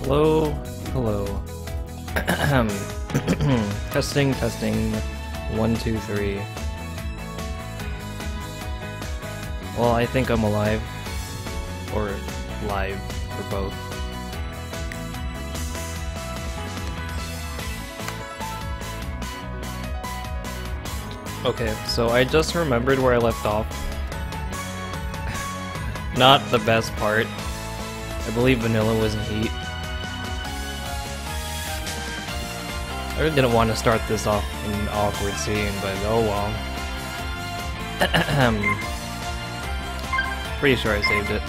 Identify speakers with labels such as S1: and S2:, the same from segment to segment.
S1: Hello, hello. Testing, testing. 1, 2, 3. Well, I think I'm alive. Or live, or both. Okay, so I just remembered where I left off. Not the best part. I believe Vanilla was in heat. I really didn't want to start this off in an awkward scene, but oh well. Pretty sure I saved it.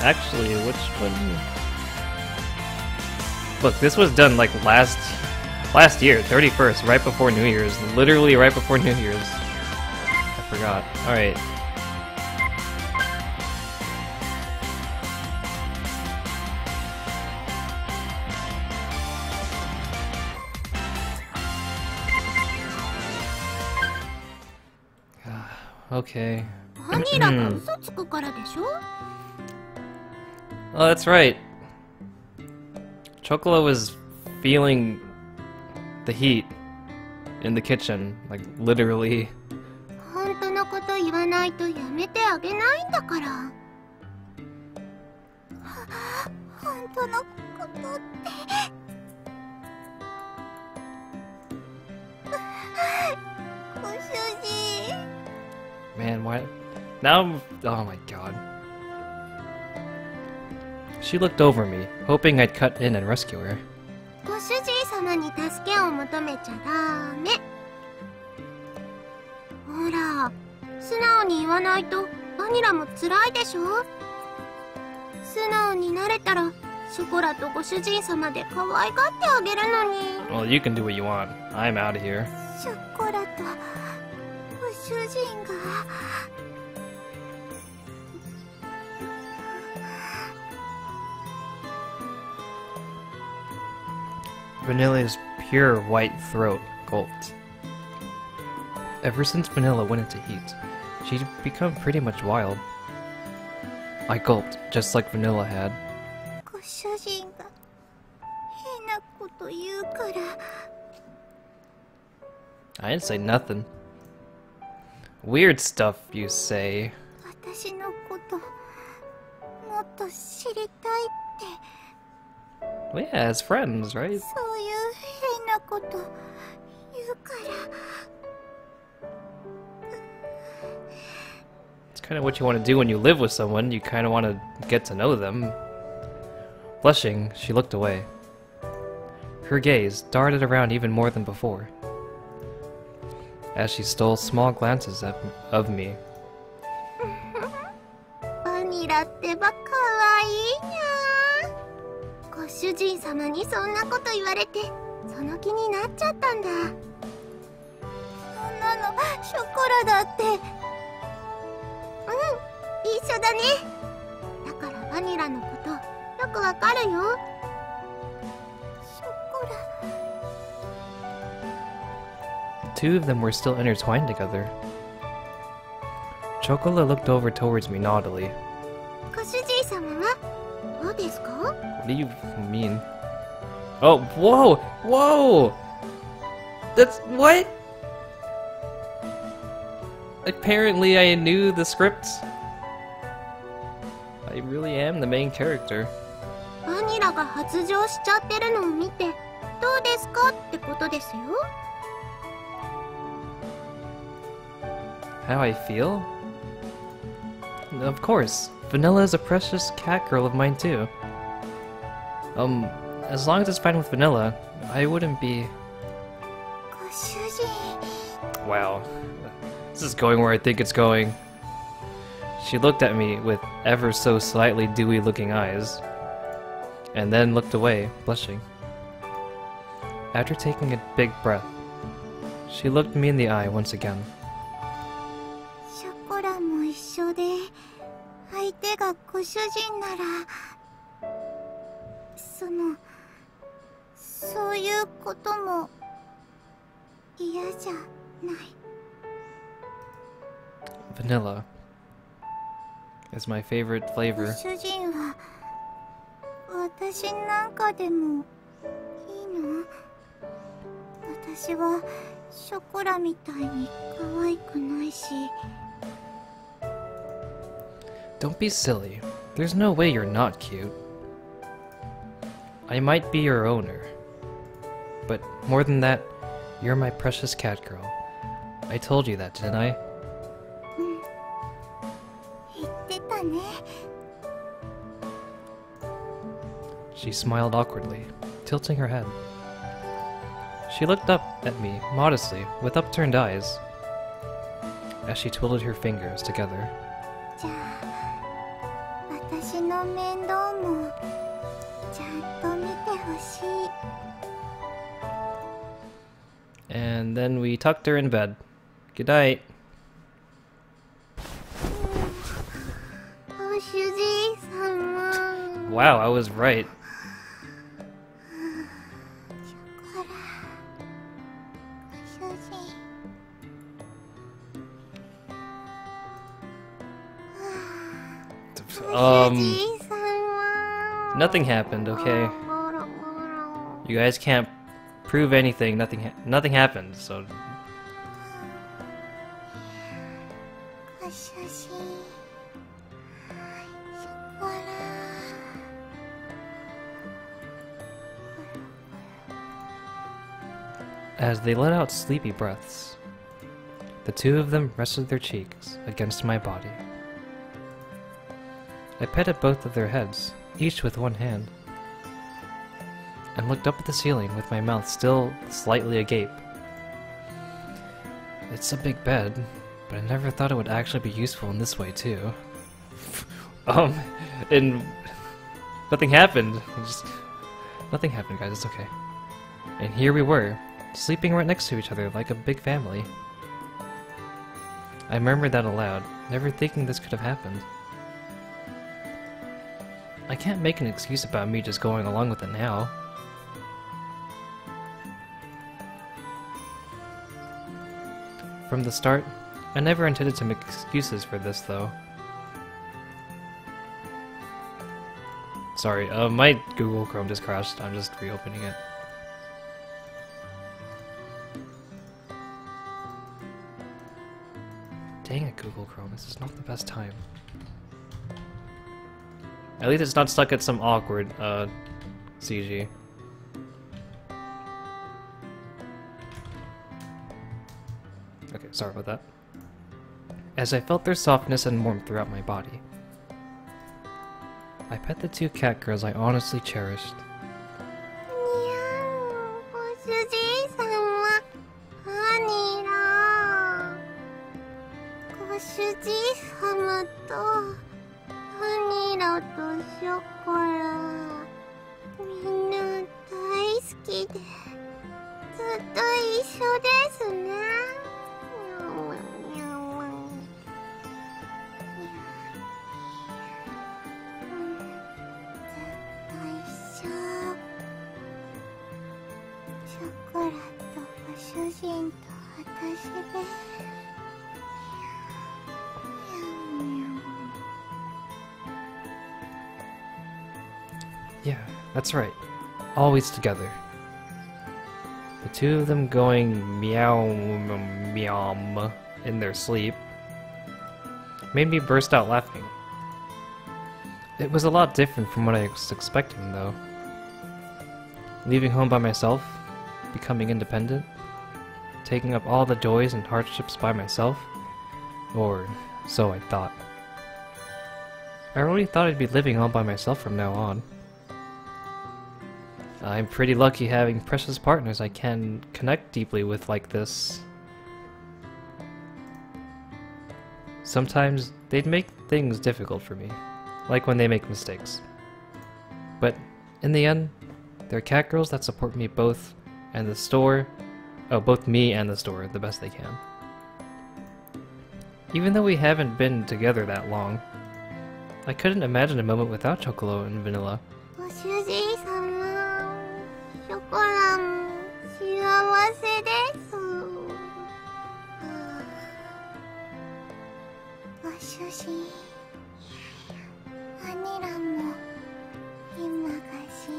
S1: Actually, which one? Look, this was done like last year, 31st, right before New Year's. Literally right before New Year's. I forgot. Alright. Okay. Oh, that's right. Chocola was feeling the heat in the kitchen, like literally. Man, why? Now, oh my god. She looked over me, hoping I'd cut in and rescue her. Well, you can do what you want. I'm out of here. Vanilla's pure white throat gulped. Ever since Vanilla went into heat, she'd become pretty much wild. I gulped, just like Vanilla had. I didn't say nothing. Weird stuff, you say. Well, yeah, as friends, right? It's kind of what you want to do when you live with someone. You kind of want to get to know them. Blushing, she looked away. Her gaze darted around even more than before, as she stole small glances of me. The two of them were still intertwined together. Chocola looked over towards me naughtily. What do you mean? Oh, whoa! Whoa! That's... what? Apparently I knew the script. I really am the main character. How I feel? Of course. Vanilla is a precious cat girl of mine too. As long as it's fine with Vanilla, I wouldn't be... Wow. This is going where I think it's going. She looked at me with ever so slightly dewy looking eyes, and then looked away, blushing. After taking a big breath, she looked me in the eye once again. Vanilla, is my favorite flavor.
S2: ご主人は私なんかでもいいの？私はショコラみたいに可愛くないし。
S1: Don't be silly. There's no way you're not cute. I might be your owner. But more than that, you're my precious cat girl. I told you that, didn't I?
S2: 言ってたね。
S1: She smiled awkwardly, tilting her head. She looked up at me modestly, with upturned eyes, as she twiddled her fingers together.
S2: じゃあ、私の面倒もちゃんと見てほしい。
S1: And then we tucked her in bed. Good night.
S2: ご主人様。
S1: Wow, I was right.
S2: ほら、ご主人。ご主人様。
S1: Nothing happened, okay? You guys can't prove anything. Nothing happened. So
S2: ご主人。ショコラ。
S1: as they let out sleepy breaths, the two of them rested their cheeks against my body. I petted both of their heads, each with one hand, and looked up at the ceiling with my mouth still slightly agape. It's a big bed, but I never thought it would actually be useful in this way too. And nothing happened. Nothing happened, guys, it's okay. And here we were, sleeping right next to each other like a big family. I murmured that aloud, never thinking this could have happened. I can't make an excuse about me just going along with it now. From the start, I never intended to make excuses for this, though. Sorry, my Google Chrome just crashed. I'm just reopening it. Dang it, Google Chrome, this is not the best time. At least it's not stuck at some awkward, CG. Okay, sorry about that. As I felt their softness and warmth throughout my body, I pet the two cat girls I honestly cherished.
S2: にゃん、ご主人様。ハニラ。ご主人様とハニラとショコラ。みんな大好きで、ずっと一緒ですね。ショコラとご主人と私で。
S1: Yeah, that's right. Always together. The two of them going meow meow in their sleep made me burst out laughing. It was a lot different from what I was expecting, though. Leaving home by myself, becoming independent, taking up all the joys and hardships by myself, or so I thought. I really thought I'd be living all by myself from now on. I'm pretty lucky having precious partners I can connect deeply with like this. Sometimes they'd make things difficult for me, like when they make mistakes. But in the end, they're cat girls that support me both and the store, both me and the store the best they can. Even though we haven't been together that long, I couldn't imagine a moment without Chocolo and Vanilla.
S2: ご主人様、ショコラも幸せです。ご主人、ニラも今が幸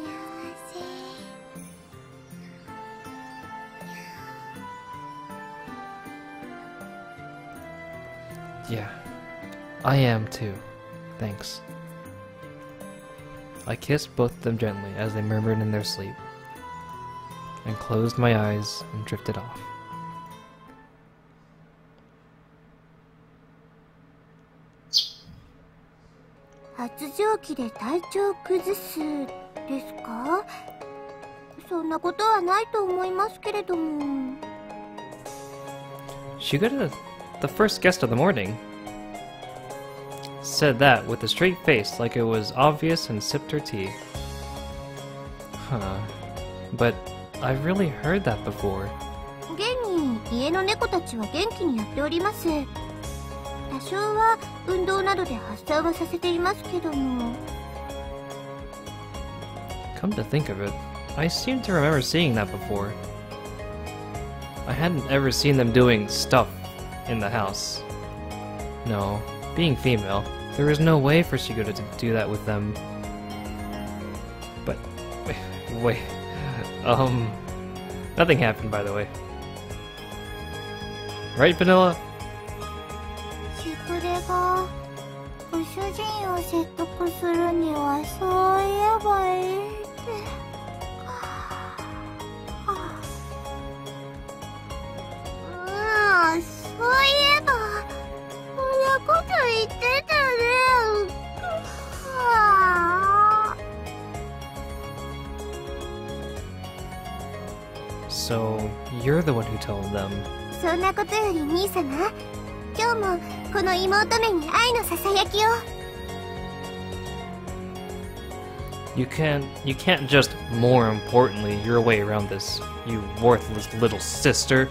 S2: せ。
S1: Yeah, I am too. Thanks. I kissed both of them gently as they murmured in their sleep, and closed my eyes and drifted off.
S2: 発情期で体調崩すですか？そんなことはないと思いますけれども。
S1: Shigura, the first guest of the morning, said that with a straight face like it was obvious and sipped her tea. Huh. But I've really heard that before.
S2: 現に家の猫たちは元気にやっております。多少は運動などで発散はさせていますけども。
S1: Come to think of it, I seem to remember seeing that before. I hadn't ever seen them doing stuff in the house. No, being female, there was no way for Shigura to do that with them. But, wait, nothing happened, by the way. Right, Vanilla?
S2: しぐれがご主人を説得するにはそう言えばいいって。そういえばこんなこと言ってたね。
S1: So, you're the one who told them.
S2: そんなことより兄様、今日もこの妹めに愛のささやきを。
S1: You can't just more importantly your way around this, you worthless little sister.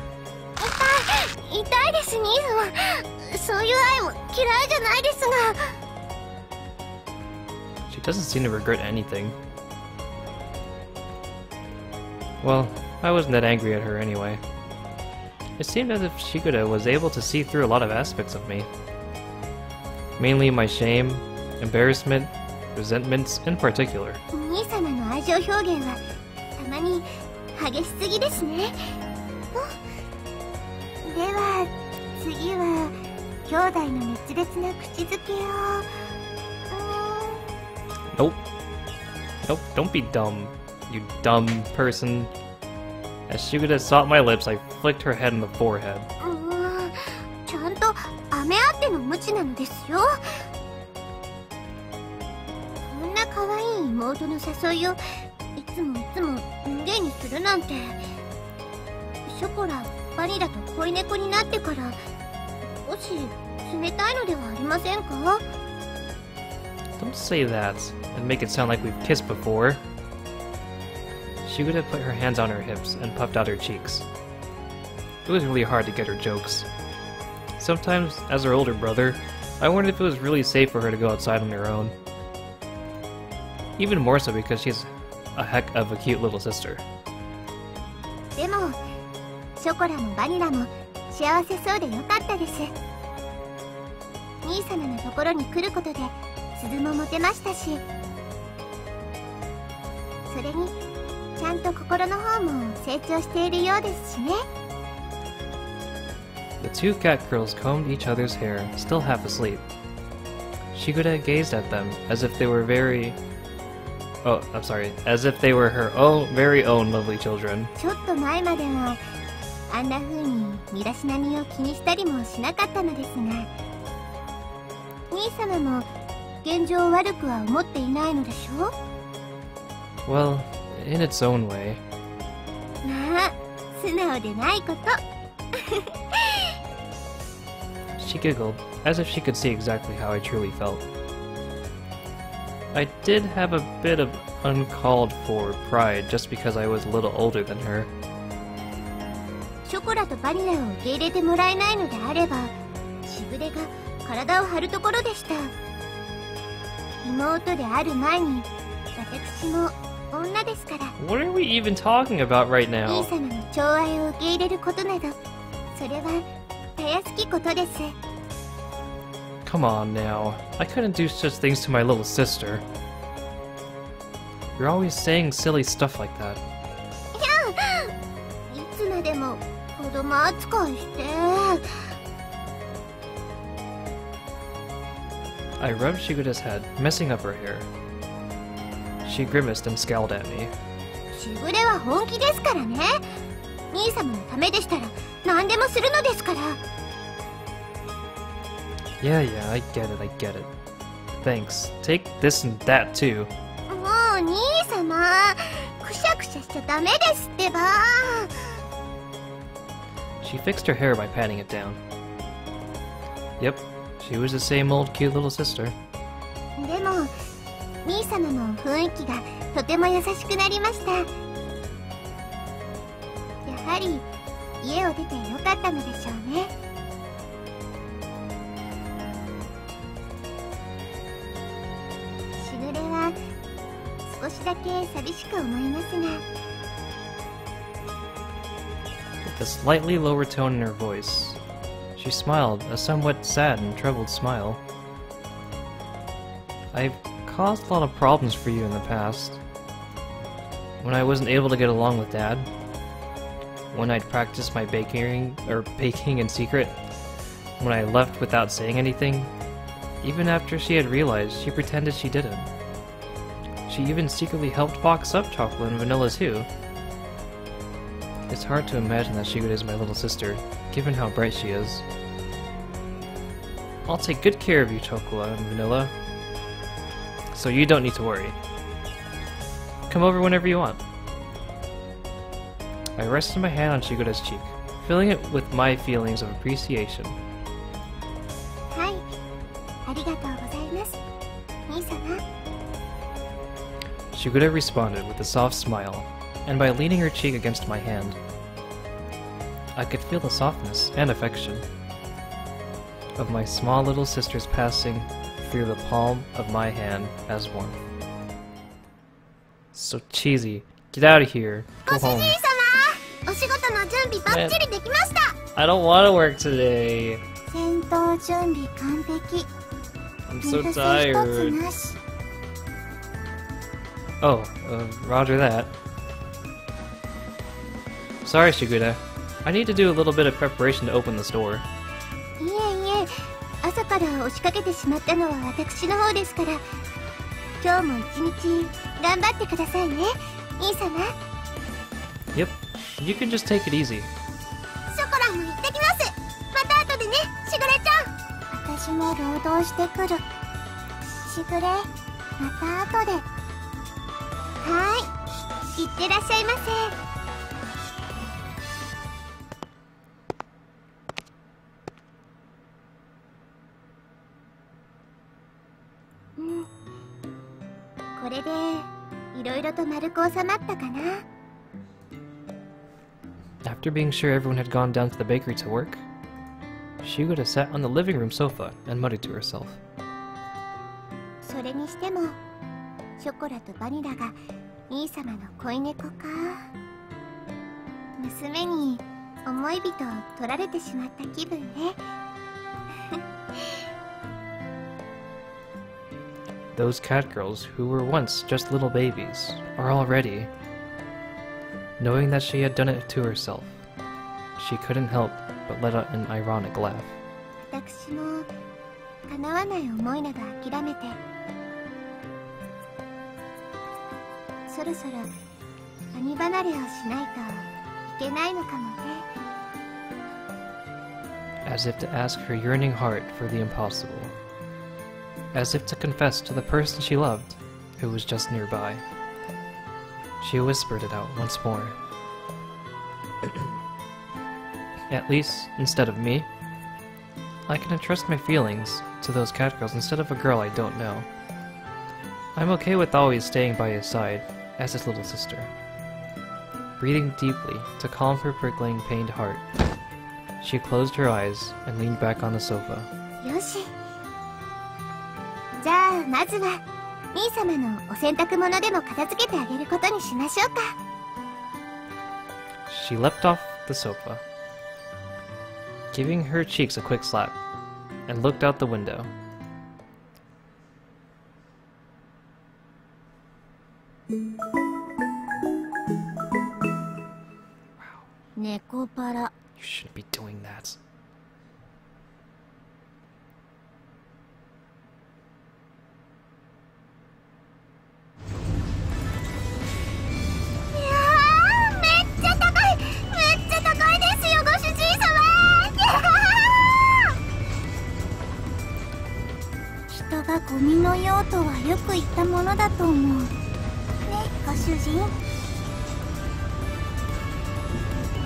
S2: 痛いです兄様。そういう愛も嫌いじゃないですが。
S1: She doesn't seem to regret anything. Well, I wasn't that angry at her anyway. It seemed as if Shigura was able to see through a lot of aspects of me. Mainly my shame, embarrassment, resentments in particular.
S2: 兄様の愛情表現はたまに激しすぎですね。では次は兄弟の熱烈な口づけを。
S1: Nope. Nope, don't be dumb, you dumb person. As Shigura sought my lips, I flicked her head in the forehead.
S2: ちゃんと飴あっての無知なのですよ。こんな可愛い妹の誘いをいつも人間にするなんて。ショコラ、バニラと恋猫になってから少し冷たいのではありませんか？
S1: Don't say that and make it sound like we've kissed before. Shigura put her hands on her hips and puffed out her cheeks. It was really hard to get her jokes. Sometimes, as her older brother, I wondered if it was really safe for her to go outside on her own. Even more so because she's a heck of a cute little sister.
S2: でもショコラもバニラも幸せそうでよかったです。兄様のところに来ることで鈴も持てましたし、それにちゃんと心の方も成長しているようですしね。
S1: The two cat girls combed each other's hair, still half asleep. Shigura gazed at them as if they were as if they were her very own lovely children.
S2: ちょっと前まではあんな風に身だしなみを気にしたりもしなかったのですが、兄様も現状悪くは思っていないのでしょう？
S1: Well, in its own way.
S2: まあ素直でないこと。
S1: She giggled, as if she could see exactly how I truly felt. I did have a bit of uncalled for pride just because I was a little older than her.
S2: ショコラとバニラを受け入れてもらえないのであれば、しぐれが体を張るところでした。妹である前に、私も女ですから。
S1: What are we even talking about right
S2: 兄
S1: now?
S2: 様の寵愛を受け入れることなど、それはたやすきことです。
S1: Come on now. I couldn't do such things to my little sister. You're always saying silly stuff like that.
S2: いつまでも子供扱いして。
S1: I rubbed Shiguda's head, messing up her hair. She grimaced and scowled at me.
S2: しぐれは本気ですからね。兄様のためでしたら何でもするのですから。
S1: Yeah, I get it. Thanks. Take this and that too.
S2: もう兄様、くしゃくしゃしちゃダメですってば。
S1: She fixed her hair by patting it down. Yep, she was the same old cute little sister.
S2: でも兄様も雰囲気がとても優しくなりました。やはり家を出てよかったのでしょうね。しぐれは少しだけ寂しく思いますが。
S1: With a slightly lower tone in her voice, she smiled, a somewhat sad and troubled smile. I've caused a lot of problems for you in the past. When I wasn't able to get along with Dad, when I'd practiced my baking in secret, when I left without saying anything, even after she had realized, she pretended she didn't. She even secretly helped box up chocolate and vanilla too. It's hard to imagine that Shiguda is my little sister, given how bright she is. I'll take good care of you, Chocolate and Vanilla, so you don't need to worry. Come over whenever you want. I rested my hand on Shiguda's cheek, filling it with my feelings of appreciation.
S2: はい、ありがとうございます、兄様。
S1: Shiguda responded with a soft smile, and by leaning her cheek against my hand, I could feel the softness and affection of my small little sister's passing through the palm of my hand as warmth. So cheesy. Get out of here. Go
S2: ご主
S1: home.
S2: 人様、お仕事の準備バッチリできました。
S1: I don't want to work today.
S2: 戦闘準備完璧。
S1: I'm so
S2: 見せ一つ
S1: tired.
S2: なし。
S1: Oh, roger that. Sorry, Shiguda. I need to do a little bit of preparation to open this door.
S2: いえいえ、朝から押しかけてしまったのは私の方ですから、今日も一日頑張ってくださいね、兄様。
S1: Yep, you can just take it easy.
S2: ショコラも行ってきます。また後でね、しぐれちゃん。私も労働してくる。しぐれ、また後で。はい、いってらっしゃいませ。これでいろいろと丸く収まったかな。
S1: After being sure everyone had gone down to the bakery to work, Shiguda sat on the living room sofa and muttered to herself.
S2: それにしてもショコラとバニラが兄様の恋猫か。娘に思い人を取られてしまった気分ね。
S1: Those cat girls who were once just little babies are already. Knowing that she had done it to herself, she couldn't help but let out an ironic laugh.
S2: 私も叶わない思いなど諦めて、そろそろ兄離れをしないといけないのかもね。
S1: As if to ask her yearning heart for the impossible. As if to confess to the person she loved, who was just nearby. She whispered it out once more. At least, instead of me, I can entrust my feelings to those cat girls instead of a girl I don't know. I'm okay with always staying by his side as his little sister. Breathing deeply to calm her prickling, pained heart, she closed her eyes and leaned back on the sofa.
S2: よし。じゃあまずは兄様のお洗濯物でも片付けてあげることにしましょうか。
S1: She leapt off the sofa, giving her cheeks a quick slap, and looked out the window.
S2: NEKOPARA.
S1: You shouldn't be doing that.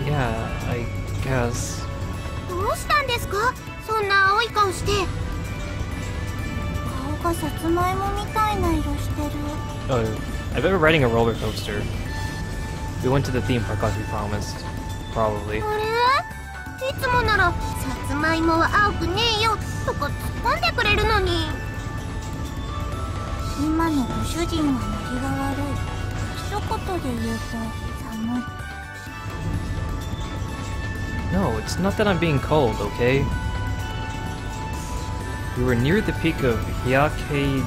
S1: Yeah, I guess.
S2: どうしたんですか？そんな青い顔して。顔がさつまいもみたいな色してる。
S1: Oh, I bet we're riding a roller coaster. We went to the theme park as we promised. Probably.
S2: あれ？いつもならさつまいもは青くねえよとか突っ込んでくれるのに。今のご主人はノリが悪い。一言で言うと寒い。
S1: No, it's not that I'm being cold, okay? We were near the peak of Hyakejima.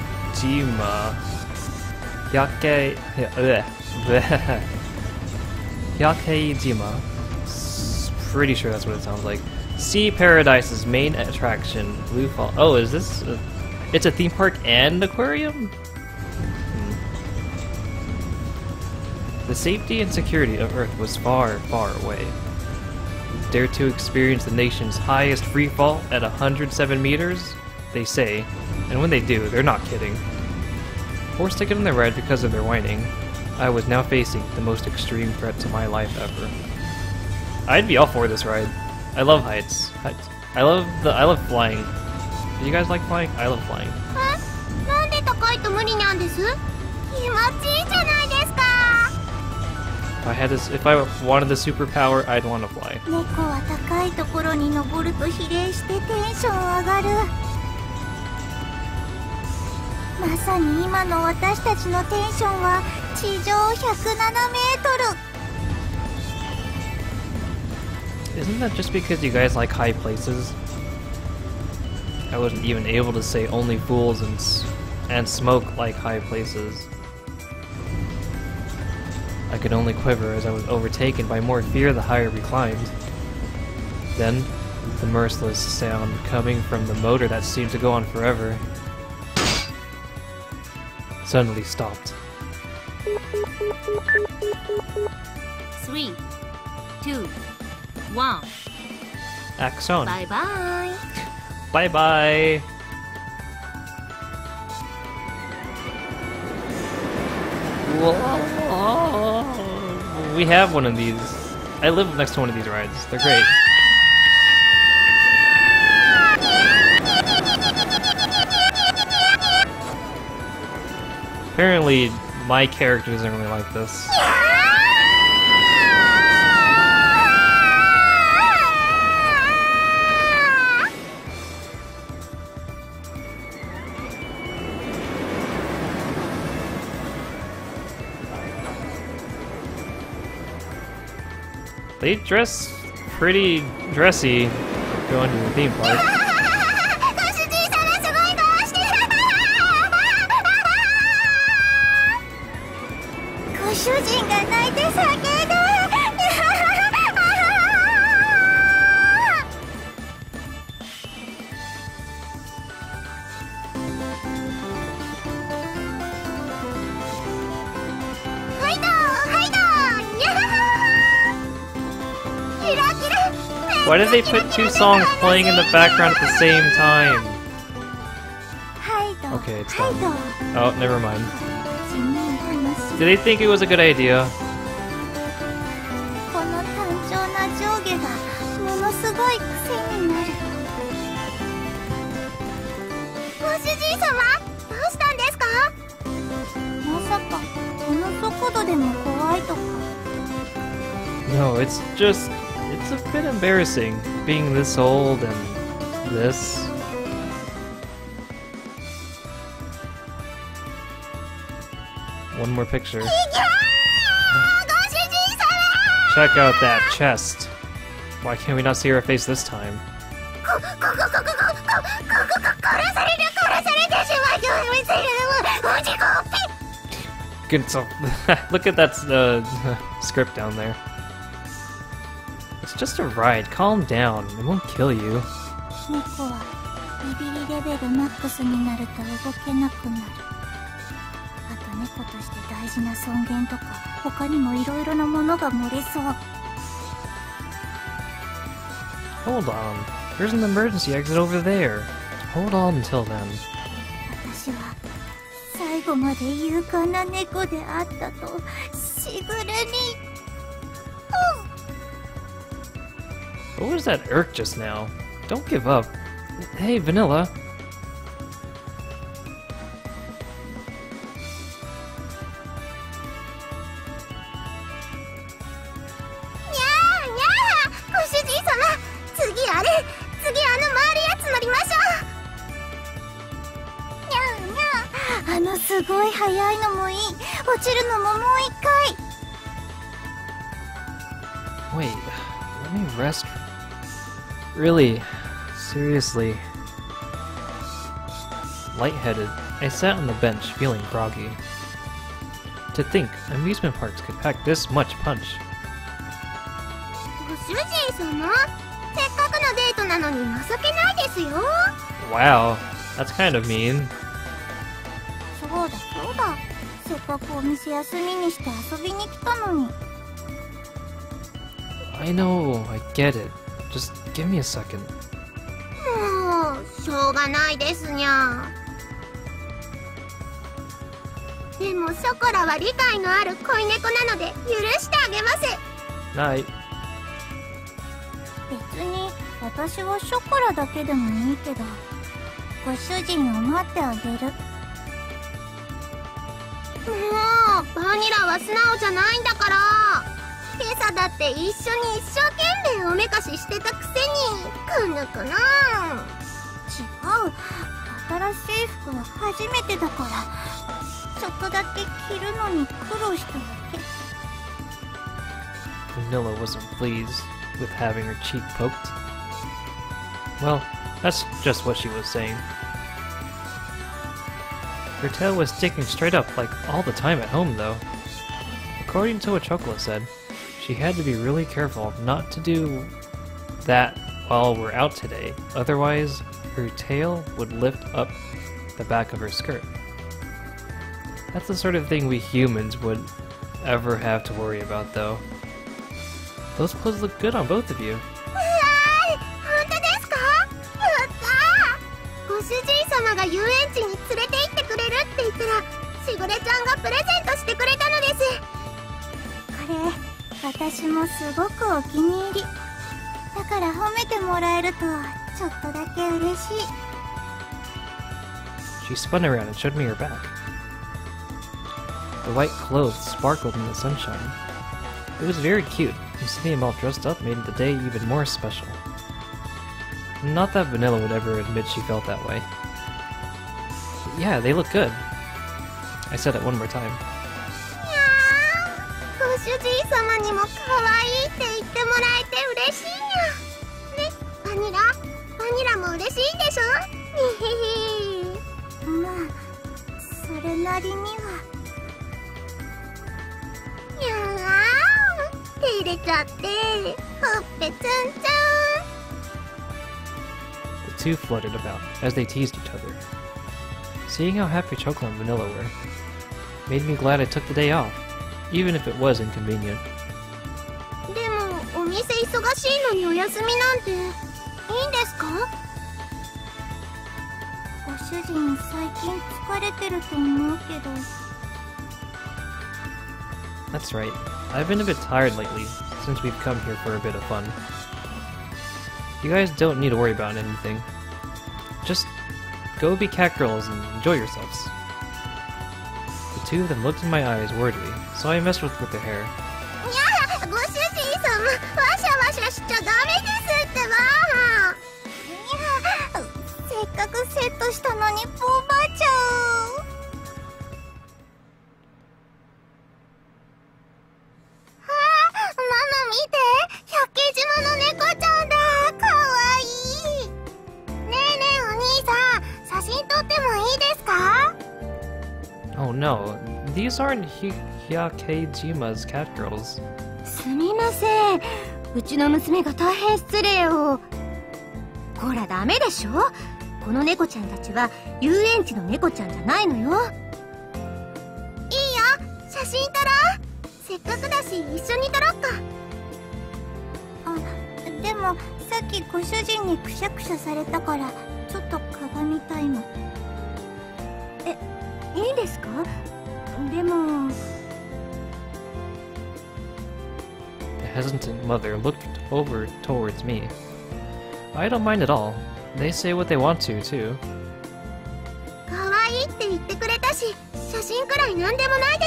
S1: Hyakejima. Pretty sure that's what it sounds like. Sea Paradise's main attraction, Blue Fall. Oh, is this? It's a theme park and aquarium? The safety and security of Earth was far, far away. Dare to experience the nation's highest free fall at 107 meters? They say, and when they do, they're not kidding. Forced to get on the ride because of their whining, I was now facing the most extreme threat to my life ever. I'd be all for this ride. I love heights. I love flying. Do you guys like flying? I love flying.
S2: なんで高いと無理なんです？気持ちいいじゃないですか。
S1: If I wanted the superpower, I'd want to fly.
S2: 猫は高いところに登ると比例してテンション上がる。まさに今の私たちのテンションは地上107メートル。
S1: Isn't that just because you guys like high places? I wasn't even able to say only fools and smoke like high places. I could only quiver as I was overtaken by more fear the higher we climbed. Then, the merciless sound coming from the motor that seemed to go on forever suddenly stopped.
S2: 3, 2, 1.
S1: Axon.
S2: Bye bye.
S1: Bye bye. We have one of these. I live next to one of these rides. They're great. Apparently, my character doesn't really like this. They dress pretty dressy going to the theme park. Why did they put two songs playing in the background at the same time? Okay, it's done. Oh, never mind. Did they think it was a good idea? No, it's just... it's a bit embarrassing, being this old and this. One more picture. Check out that chest. Why can't we not see her face this time? Look at that script down there. It's just a ride. Calm down. It won't kill you.
S2: 猫はビビリレベルマックスになると動けなくなる。あと猫として大事な尊厳とか他にもいろいろなものが漏れそう。
S1: Hold on. There's an emergency exit over there. Hold on until then.
S2: 私は最後まで勇敢な猫であったとしぐれに。
S1: What was that irk just now? Don't give up. Hey, Vanilla.
S2: すごい速いのもいい。落ちるのももう一回。
S1: Wait, let me rest. Really? Seriously? Lightheaded, I sat on the bench, feeling groggy. To think, amusement parks could pack this much punch.
S2: ご主人様、せっかくのデートなのに情けないですよ。
S1: Wow, that's kind of mean.
S2: そうだそうだ。せっかくお店休みにして遊びに来たのに。
S1: I know, I get it. Just give me a second.
S2: もう、しょうがないですにゃ。でもショコラは理解のある恋猫なので許してあげます。
S1: Night.
S2: 別に私はショコラだけでもいいけど、ご主人を待ってあげる。もうバニラは素直じゃないんだから。今朝だって一緒に一生懸命おめかししてたくせにくぬくぬ。違う、新しい服は初めてだからちょっとだけ着るのに苦労しただけ。
S1: Vanilla wasn't pleased with having her cheek poked. Well, that's just what she was saying. Her tail was sticking straight up like all the time at home, though. According to what Chocolate said, she had to be really careful not to do that while we're out today, otherwise her tail would lift up the back of her skirt. That's the sort of thing we humans would ever have to worry about, though. Those clothes look good on both of you.
S2: 本当ですか？やったー！ご主人様が遊園地に連れて行ってくれるって言ったら、しぐれちゃんがプレゼントしてくれたのです。これ、私もすごくお気に入り。だから褒めてもらえるとちょっとだけ嬉しい。
S1: She spun around and showed me her back. The white clothes sparkled in the sunshine. It was very cute, and seeing them all dressed up made the day even more special. Not that Vanilla would ever admit she felt that way. But yeah, they look good. I said it one more time.
S2: ご主人様にも可愛いって言ってもらえて嬉しいにゃ。ね、バニラ？バニラも嬉しいでしょ？にへへ。まあ、それなりには。にゃー、照れちゃって、ほっぺつんつん。
S1: The two fluttered about as they teased each other. Seeing how happy Chocolate and Vanilla were made me glad I took the day off, even if it was inconvenient.
S2: でも、お店忙しいのにお休みなんていいんですか？ご主人最近疲れてると思うけど。
S1: That's right. I've been a bit tired lately, since we've come here for a bit of fun. You guys don't need to worry about anything. Just go be cat girls and enjoy yourselves. The two of them looked in my eyes worriedly, so I messed with their hair.
S2: いや、ご主人様、わしゃわしゃしちゃダメですってば。いや、せっかくセットしたのにポーバーちゃう。
S1: Oh no, these aren't Hyakejima's cat girls.
S2: すみません、うちの娘が大変失礼を。ほらダメでしょ、この猫ちゃんたちは遊園地の猫ちゃんじゃないのよ。いいよ、写真撮ろう。せっかくだし一緒に撮ろっか。あ、でもさっきご主人にくしゃくしゃされたからちょっと鏡みたいの。いいですか？でも。
S1: The hesitant mother looked over towards me. I don't mind at all. They say what they want to, too.
S2: 可愛いって言ってくれたし、写真くらいなんでもないで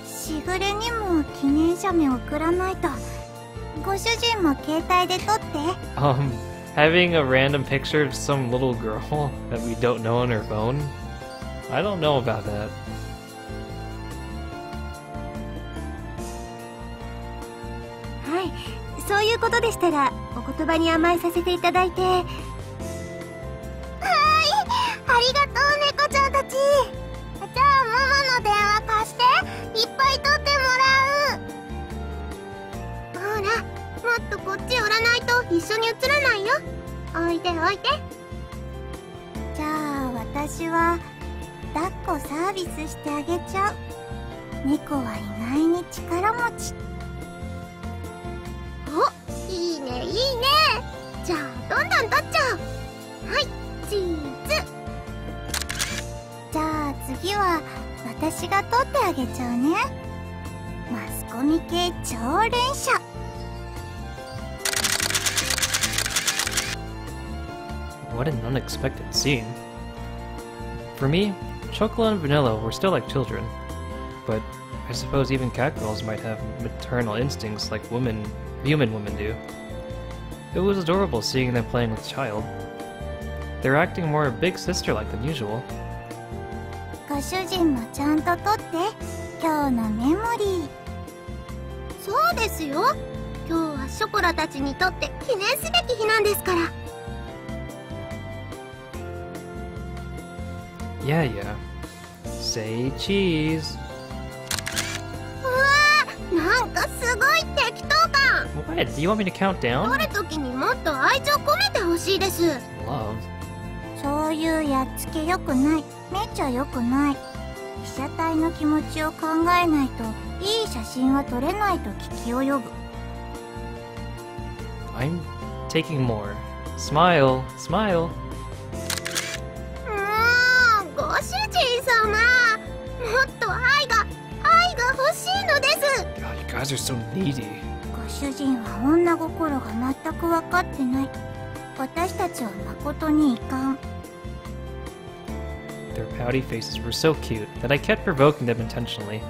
S2: す。しぐれにも記念写メ送らないと。ご主人も携帯で撮って。
S1: Having a random picture of some little girl that we don't know on her phone? I don't know about that.
S2: はい、そういうことでしたらお言葉に甘えさせていただいて。はーい、ありがとう猫ちゃんたち。じゃあママの電話貸して、いっぱい撮ってもらう。ほら、もっとこっち寄らないと一緒に写らないよ。おいでおいで。じゃあ私は抱っこサービスしてあげちゃう。猫は意外に力持ち。お、いいねいいね。じゃあどんどん撮っちゃおう。はい、チーズ。じゃあ次は私が撮ってあげちゃうね。マスコミ系超連写。
S1: What an unexpected scene. For me, Chocolate and Vanilla were still like children, but I suppose even cat girls might have maternal instincts like human women do. It was adorable seeing them playing with child. They're acting more big sister-like than usual.
S2: ご主人もちゃんと撮って、今日のメモリー。そうですよ。今日はショコラたちにとって記念すべき日なんですから。
S1: Yeah. Say cheese.
S2: うわー、なんかすごい適当感。
S1: What? Do you want me to count
S2: 撮
S1: down?
S2: るときにもっと愛情込めてほしいです。
S1: Love.
S2: そういうやっつけよくない。めっちゃよくない。被写体の気持ちを考えないといい写真は撮れないと聞き及ぶ。
S1: I'm taking more. Smile. Smile.
S2: ご主人様、もっと愛が欲しいのです。
S1: God, you guys are so needy.
S2: ご主人は女心が全く分かってない。私たちは誠に遺憾。
S1: Their pouty faces were so cute that I kept provoking them intentionally.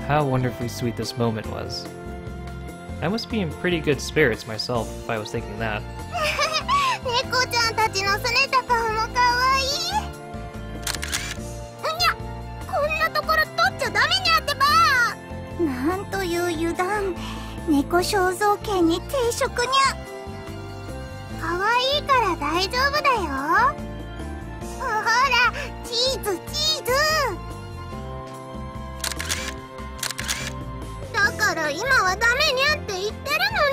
S1: How wonderfully sweet this moment was. I must be in pretty good spirits myself if I was thinking that.
S2: 猫ちゃんたちのすねた顔もかわいい。にゃ、こんなところ取っちゃダメにゃってば。なんという油断。猫肖像権に抵触にゃ。かわいいから大丈夫だよ。ほら、チーズチーズ。だから今はダメにゃって言ってるの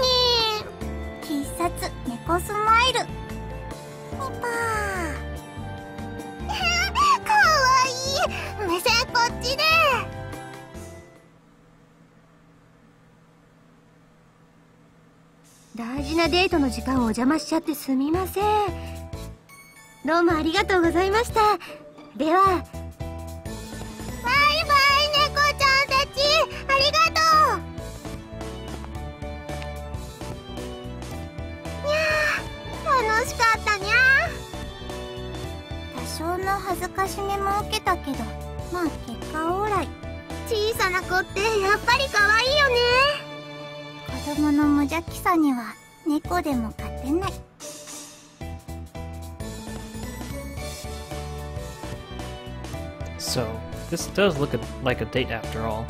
S2: に。必殺猫スマイル。ニパー。かわいい。目線こっちで。大事なデートの時間をお邪魔しちゃってすみません。どうもありがとうございました。では。バイバイ猫ちゃんたち、ありがとう。にゃー、楽しかったにゃー。多少の恥ずかしめも受けたけど、まあ結果オーライ。小さな子ってやっぱり可愛いよね。子供の無邪気さには猫でも勝てない。
S1: So, this does look like a date after all.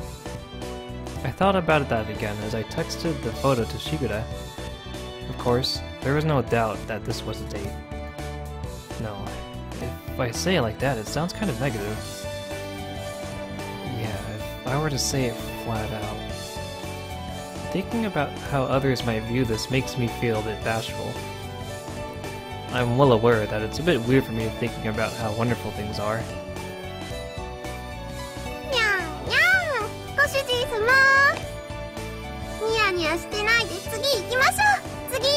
S1: I thought about that again as I texted the photo to Shigure. Of course, there was no doubt that this was a date. No, if I say it like that, it sounds kind of negative. If I were to say it flat out, thinking about how others might view this makes me feel a bit bashful. I'm well aware that it's a bit weird for me thinking about how wonderful things are.
S2: にゃんにゃん、ご主人様。ニヤニヤしてないで次行きましょう。次。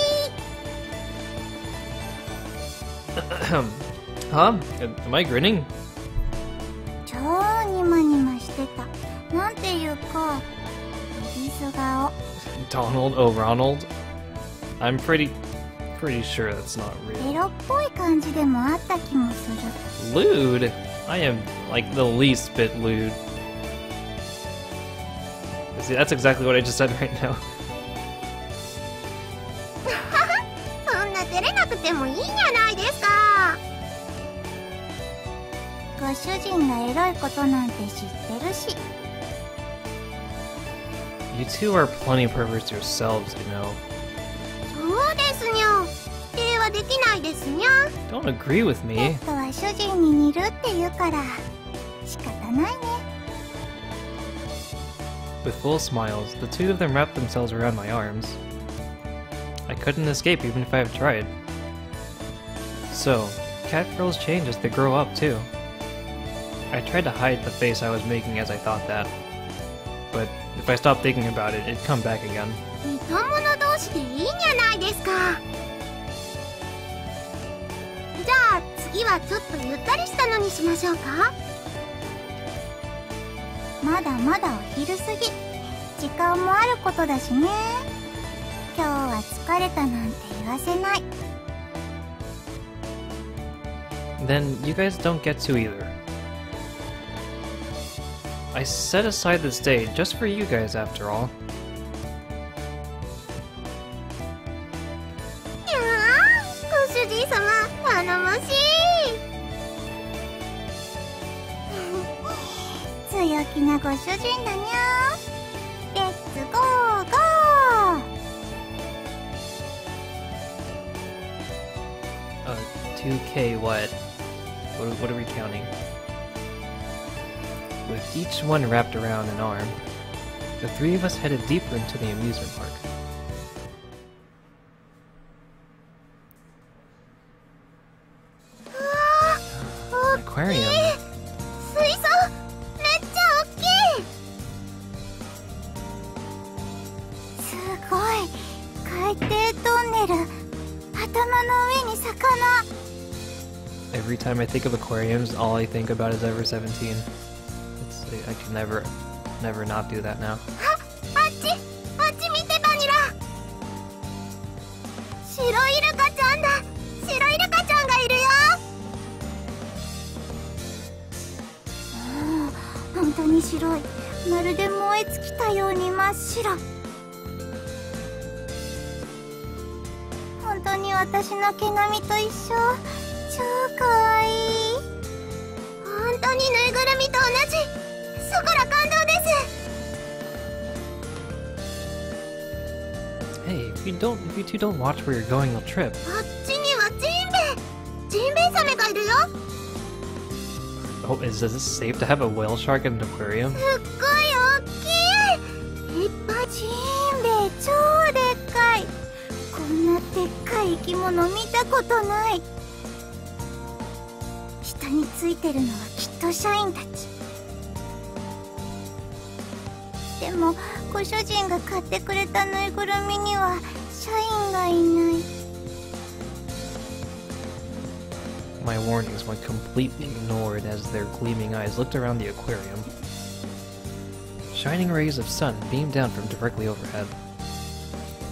S1: Huh? Am I grinning?
S2: 超ニマニマしてた。なんていうか、リス顔。
S1: Donald? Oh, Ronald? I'm pretty sure that's not real.
S2: エロっぽい感じでもあった気もする。
S1: Lewd? I am, like, the least bit lewd. See, that's exactly what I just said right now.
S2: そんな照れなくてもいいんじゃないですか。ご主人がエロいことなんて知ってるし。
S1: You two are plenty perverts yourselves, you know.
S2: そうですにゃ。否定はできないですにゃ。
S1: Don't agree with
S2: ペ
S1: me.
S2: ットは主人に似るって言うから仕方ないね。
S1: With full smiles, the two of them wrapped themselves around my arms. I couldn't escape even if I had tried. So, cat girls change as they grow up too. I tried to hide the face I was making as I thought that. But if I stopped thinking about it, it'd come back again.
S2: 似た者同士でいいんじゃないですか。じゃあ次はちょっとゆったりしたのにしましょうか。まだまだお昼過ぎ、時間もあることだしね。今日は疲れたなんて言わせない。
S1: Then you guys don't get to either. I set aside this day just for you guys after all.
S2: いやー、ご主人様頼もしい。強気なご主人だにゃ。レッツゴーゴー。
S1: 2K what? What are we counting? With each one wrapped around an arm, the three of us headed deeper into the amusement park. An aquarium.
S2: 水槽めっちゃ大きい。すごい、海底トンネル。頭の上に魚。
S1: Every time I think of aquariums, all I think about is Ever 17. I can never not do that now.
S2: あっち見てバニラ。白イルカちゃんだ。白イルカちゃんがいるよ。本当に白い。まるで燃え尽きたように真っ白。本当に私の毛並みと一緒。超かわいい。本当にぬいぐるみと同じ。そこら感動です。
S1: Hey, if you two don't watch where you're going, you'll trip.
S2: あっちにはジンベエザメがいるよ。
S1: Oh, is this safe to have a whale shark in an aquarium?
S2: すっごい大きい。立派。ジンベエ超でっかい。こんなでっかい生き物見たことない。下についてるのはきっと社員たち。でもご主人が買ってくれたぬいぐるみには社員がいない。
S1: My warnings went completely ignored as their gleaming eyes looked around the aquarium. Shining rays of sun beamed down from directly overhead,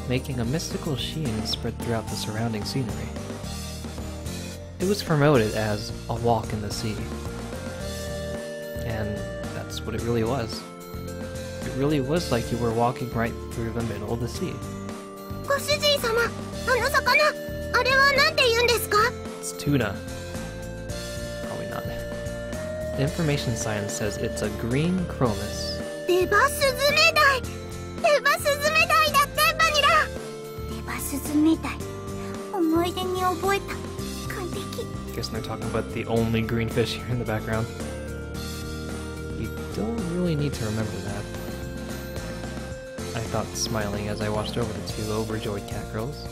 S1: making a mystical sheen spread throughout the surrounding scenery. It was promoted as a walk in the sea. And that's what it really was. It really was like you were walking right through the middle of the sea.
S2: ご主人様、あの魚、あれはなんて言うんですか？
S1: It's tuna. Probably not. The information sign says it's a green chromis.
S2: デバスズメダイ。デバスズメダイだってバニラ。デバスズメダイ。思い出に覚えた。完璧。
S1: Guessing they're talking about the only green fish here in the background. You don't really need need to remember that. I thought, smiling as I watched over the two overjoyed cat girls.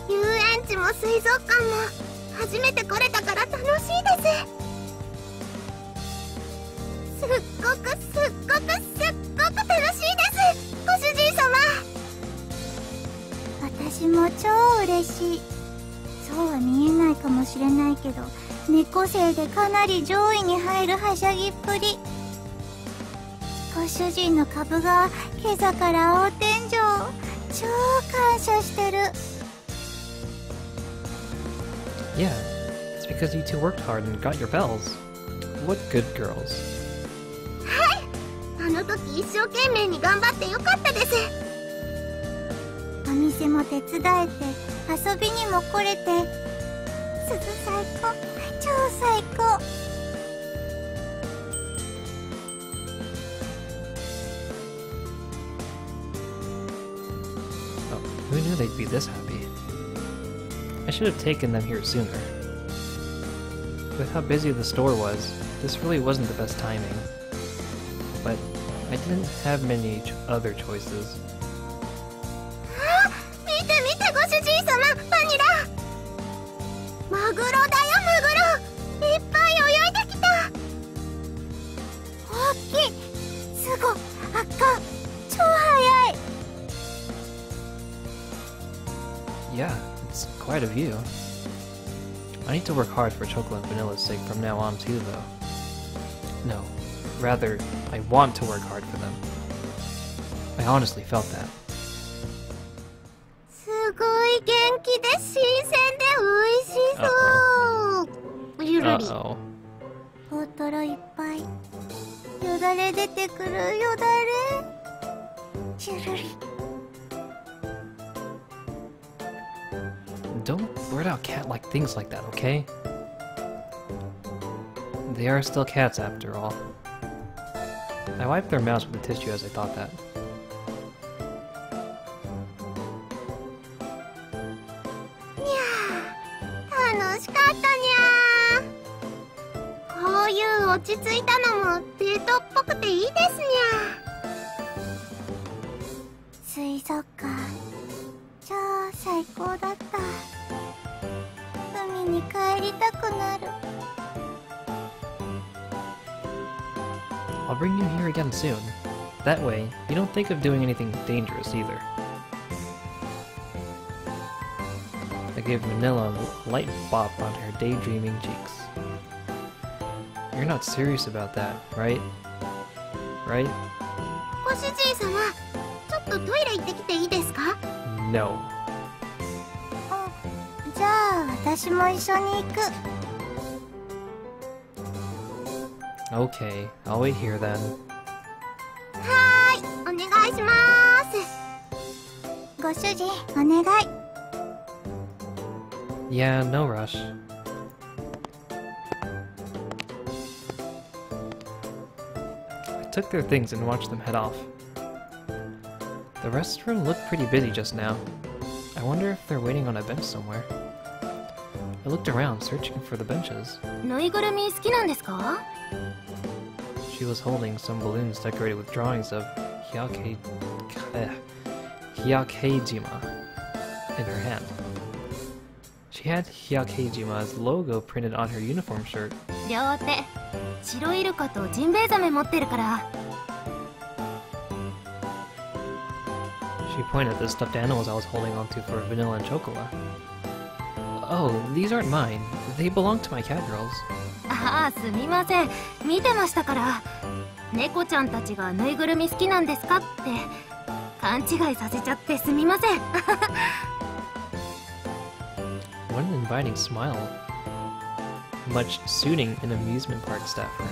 S2: 遊園地も水族館も初めて来れたから楽しいです。すっごく楽しいです、ご主人様。私も超嬉しい。そうは見えないかもしれないけど、猫背でかなり上位に入るはしゃぎっぷり。ご主人の株が今朝から青天井、超感謝してる。
S1: Yeah, it's because you two worked hard and got your bells. What good girls.
S2: はい、あの時一生懸命に頑張ってよかったです。お店も手伝えて遊びにも来れて、鈴最高、超最高。
S1: Oh, who knew they'd be this happy? I should have taken them here sooner. With how busy the store was, this really wasn't the best timing. But I didn't have many other choices.
S2: 見て見てご主人様、バニラ。マグロだよマグロ、いっぱい泳いできた。大きい、すご、赤、超速い。
S1: Yeah, it's quite a view. I need to work hard for Chocolate and Vanilla's sake from now on too, though. No, rather, I want to work hard for them. I honestly felt that.
S2: すごい元気で新鮮で美味しそう。ゆるり。
S1: Uh-oh.
S2: 大トロいっぱい。よだれ出てくるよだれ。ゆるり。
S1: Don't blurt out cat-like things like that, okay? They are still cats after all. I wiped their mouths with a tissue as I thought that.
S2: にゃー、楽しかったにゃー。こういう落ち着いたのもデートっぽくていいですにゃー。水族館、超最高だった。海に帰りたくなる。
S1: I'll bring you here again soon. That way, you don't think of doing anything dangerous either. I gave Manila a light bop on her daydreaming cheeks. You're not serious about that, right? Right?
S2: ご主人様、ちょっとトイレ行ってきていいですか？
S1: No.
S2: じゃあ私も一緒に行く。
S1: Okay, I'll wait here then.
S2: はーい、お願いします。ご主人、お願い。
S1: Yeah, no rush. I took their things and watched them head off. The restaurant looked pretty busy just now. I wonder if they're waiting on a bench somewhere. I looked around, searching for the benches.
S2: ぬいぐるみ好きなんですか？
S1: She was holding some balloons decorated with drawings of Hyakejima in her hand. She had Hyakejima's logo printed on her uniform shirt.
S2: 両手、白イルカとジンベエザメ持ってるから。
S1: She pointed at the stuffed animals I was holding onto for Vanilla and Chocola. Oh, these aren't mine. They belong to my cat girls.
S2: ああ、すみません。見てましたから。猫ちゃんたちがぬいぐるみ好きなんですかって勘違いさせちゃってすみません。
S1: What an inviting smile. Much suiting an amusement park staffer.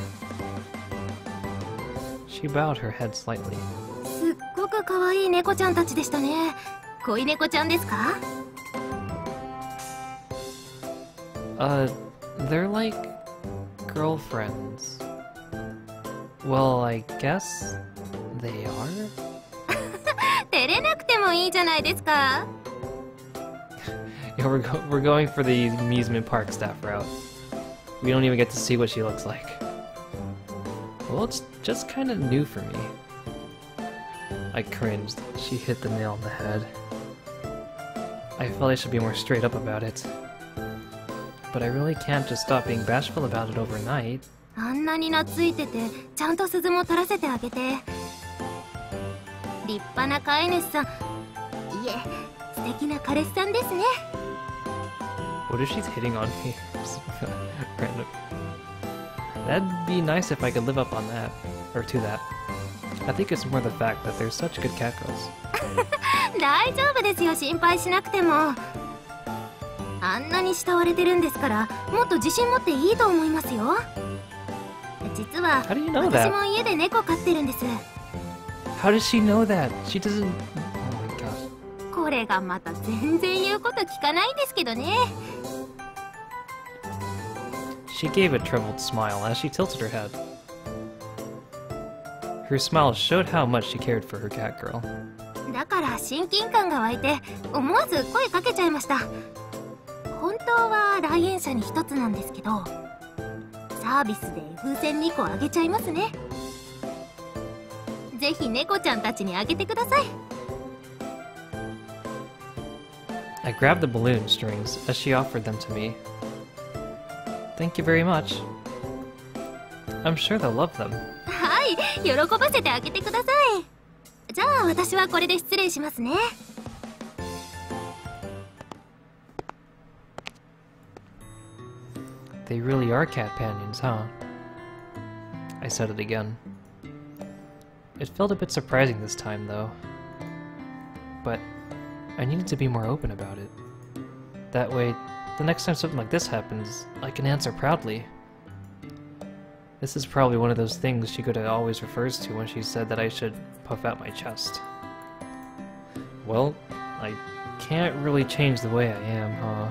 S1: She bowed her head slightly.
S2: すっごく可愛い猫ちゃんたちでしたね。恋猫ちゃんですか？
S1: They're like girlfriends. Well, I guess they are?
S2: 照れなくてもいいじゃないですか。
S1: Yeah, we're going for the amusement park staff route. We don't even get to see what she looks like. Well, it's just kind of new for me. I cringed. She hit the nail on the head. I felt I should be more straight up about it. But I really can't just stop being bashful about it overnight.
S2: あんなに懐いててちゃんと鈴も取らせてあげて。立派な飼い主さん、いえ、素敵な彼氏さんですね。
S1: What if she's hitting on me? Random. That'd be nice if I could live up on that, or to that. I think it's more the fact that they're such good cat girls.
S2: 大丈夫ですよ、心配しなくても。あんなに慕われてるんですから、もっと自信持っていいと思いますよ。実は
S1: How do you know
S2: 私
S1: that?
S2: も家で猫飼ってるんです。
S1: How does she know that? She doesn't... Oh my gosh.
S2: これがまた全然言うこと聞かないんですけどね。
S1: She gave a troubled smile as she tilted her head. Her smile showed how much she cared for her cat girl.
S2: だから親近感が湧いて思わず声かけちゃいました。本当は来園者に一つなんですけど、サービスで風船2個あげちゃいますね。ぜひ猫ちゃんたちにあげてください。
S1: I grabbed the balloon strings as she offered them to me. Thank you very much. I'm sure they'll love them.
S2: はい、喜ばせてあげてください。じゃあ私はこれで失礼しますね。
S1: They really are cat companions, huh? I said it again. It felt a bit surprising this time, though. But I needed to be more open about it. That way, the next time something like this happens, I can answer proudly. This is probably one of those things Shikoda always refers to when she said that I should puff out my chest. Well, I can't really change the way I am, huh?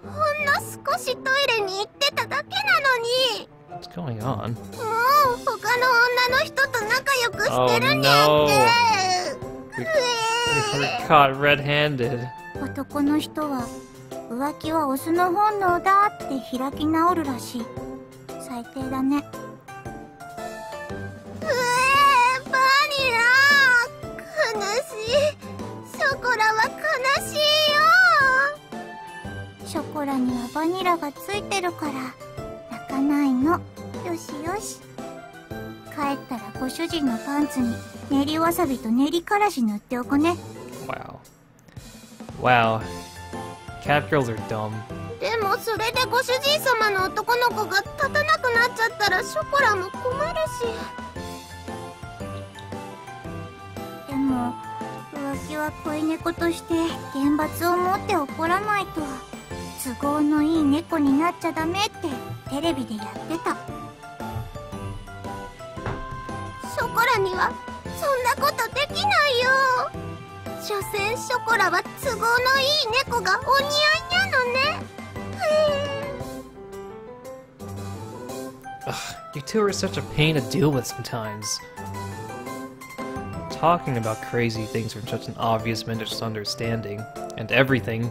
S2: ほんの少しトイレに行ってただけなのに。
S1: What's going on?
S2: もう他の女の人と仲良くしてるにゃんけ。
S1: We were caught red-handed.
S3: 男の人は浮気はオスの本能だって開き直るらしい。最低だね。
S2: バニラ、悲しい。ショコラは悲しいよ。
S3: ショコラにはバニラがついてるから泣かないの。よしよし。帰ったらご主人のパンツに練りわさびと練りからし塗っておくね。
S1: Wow. Wow. Cat girls are dumb.
S2: でもそれでご主人様の男の子が立たなくなっちゃったらショコラも困るし。
S3: でも浮気は恋猫として厳罰を持って怒らないと都合のいい猫になっちゃダメってテレビでやってた。
S2: ショコラにはそんなことできないよ。所詮ショコラは都合のいい猫がお似合いなのね。
S1: Ugh, you two are such a pain to deal with sometimes. Talking about crazy things from such an obvious misunderstanding, and everything.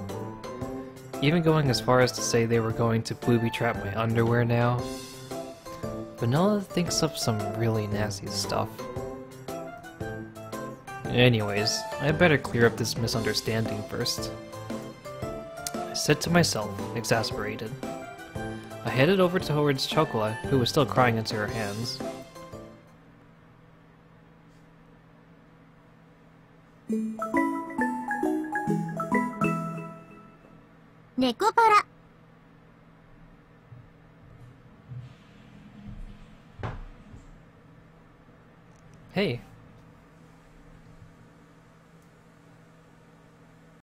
S1: Even going as far as to say they were going to booby trap my underwear now. Vanilla thinks of some really nasty stuff. Anyways, I better clear up this misunderstanding first. I said to myself, exasperated. I headed over towards Chocola, who was still crying into her hands.
S2: NEKOPARA.
S1: Hey,